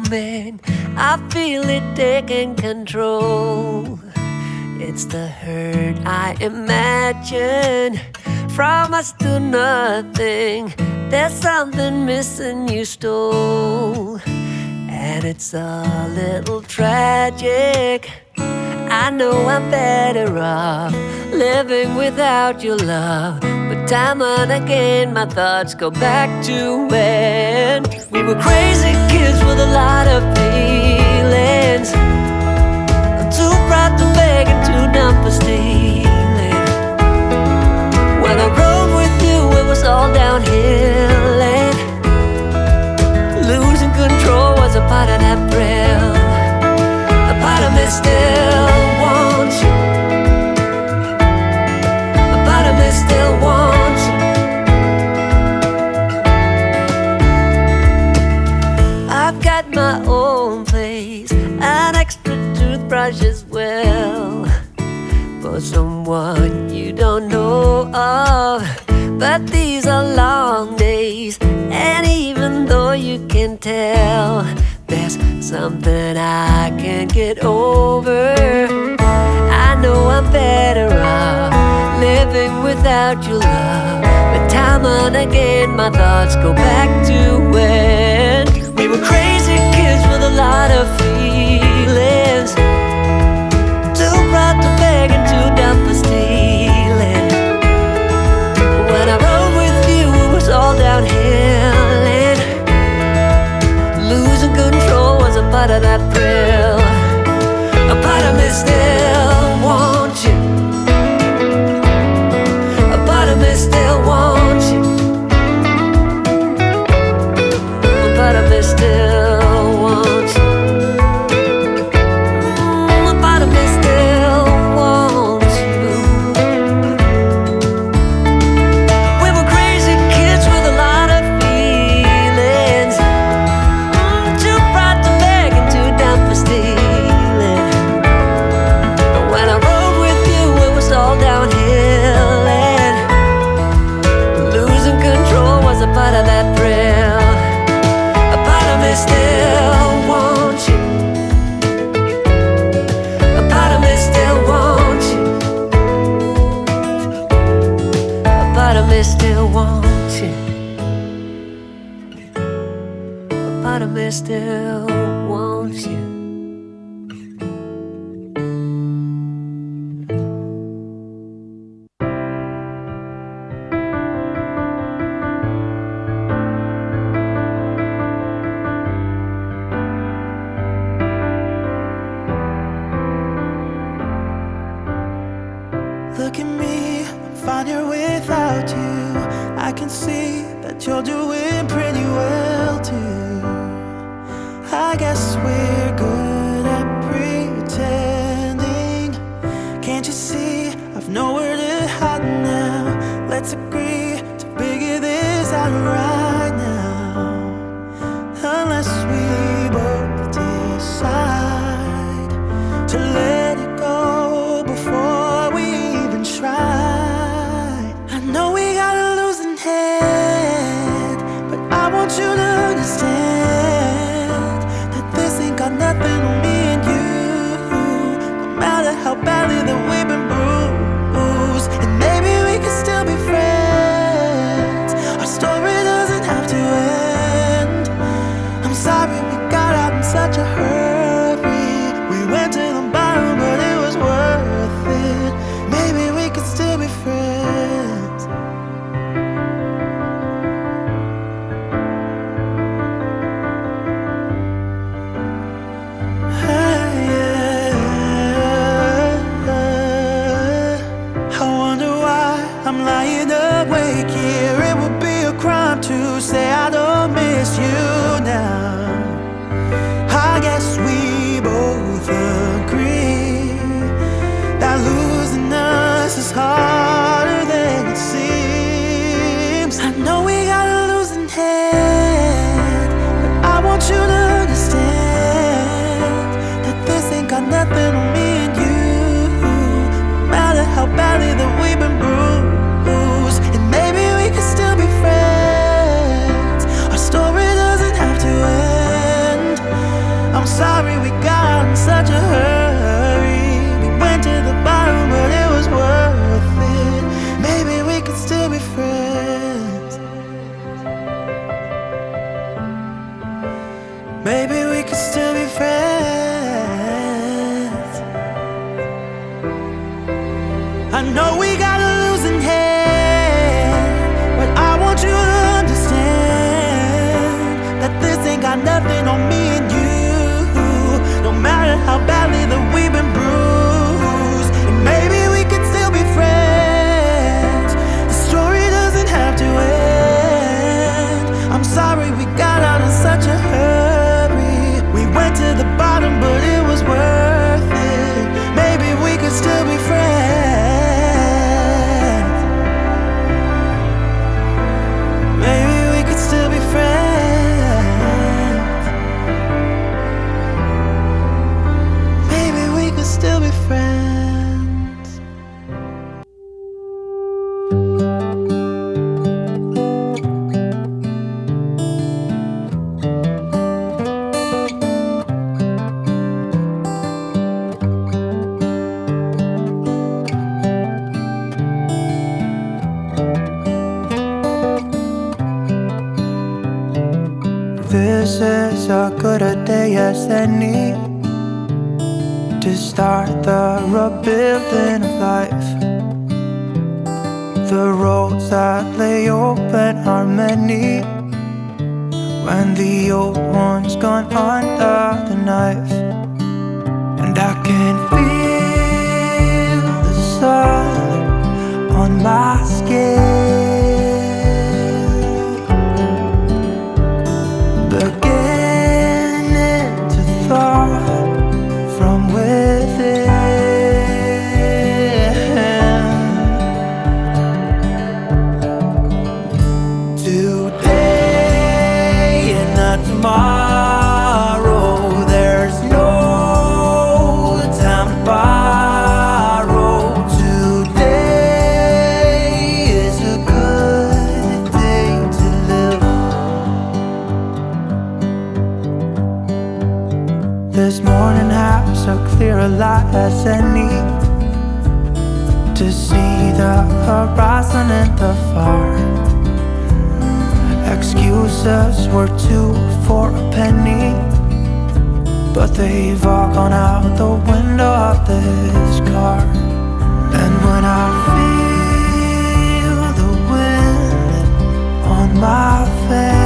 coming, I feel it taking control. It's the hurt I imagine from us to nothing. There's something missing you stole, and it's a little tragic. I know I'm better off living without your love, but time and again my thoughts go back to when we were crazy kids with a lot of feelings. I'm too proud to beg and too dumb for stealing. When I rode with you it was all downhill, and losing control was a part of that thrill. A part of me still wants you. A part of me still wants you. I've got my own place, an extra toothbrush as well, for someone you don't know of. But these are long days, and even though you can tell, there's something I can't get over. I know I'm better off living without your love, but time and again my thoughts go back to when we were crazy kids with a lot of feelings. Too proud to beg and too dumb for stealing. When I rode with you it was all downhill, and losing control was a part of that thrill. A part of me still wants you. A part of me still wants you. A part of me still wants you. A part of me still wants you. We were crazy kids with a lot of feelings. Too proud to beg and too dumb for stealing. But when I rode with you it was all downhill, and losing control was a part of that thrill. A part of me still wants you. A part of me still wants you. A part of me still wants you. A part of me still wants you. Look at me, I'm fine here without you. I can see that you're doing pretty well too. I guess we're good at pretending. Can't you see I've nowhere to hide now? Let's agree to figure this out right now. Unless we both decide to let it go before we even try. I know we got a losing head, but I want you to understand that this ain't got nothing on me and you. No matter how badly that we've been bruised, and maybe we can still be friends. Our story doesn't have to end. I'm sorry we got out in such a hurry. We went to the bar know we got a losing hand, but I want you to understand that this ain't got nothing on me and you. No matter how badly that we've been bruised, and maybe we could still be friends. The story doesn't have to end. I'm sorry we got out in such a hurry. We went to the bottom, but it was worth it. Maybe we could still be friends. Maybe we could still be friends. Maybe we could still be friends. This is as good a day as any to start the rebuilding of life. The roads that lay open are many when the old one's gone under the knife. And I can feel the sun on my skin, beginning to thaw from within. Today and not tomorrow, there's no time to borrow. Today is a good day to live. This morning has a clearer light as any to see the horizon in the far. Excuses were 2 for a penny, but they've all gone out the window of this car. And when I feel the wind on my face,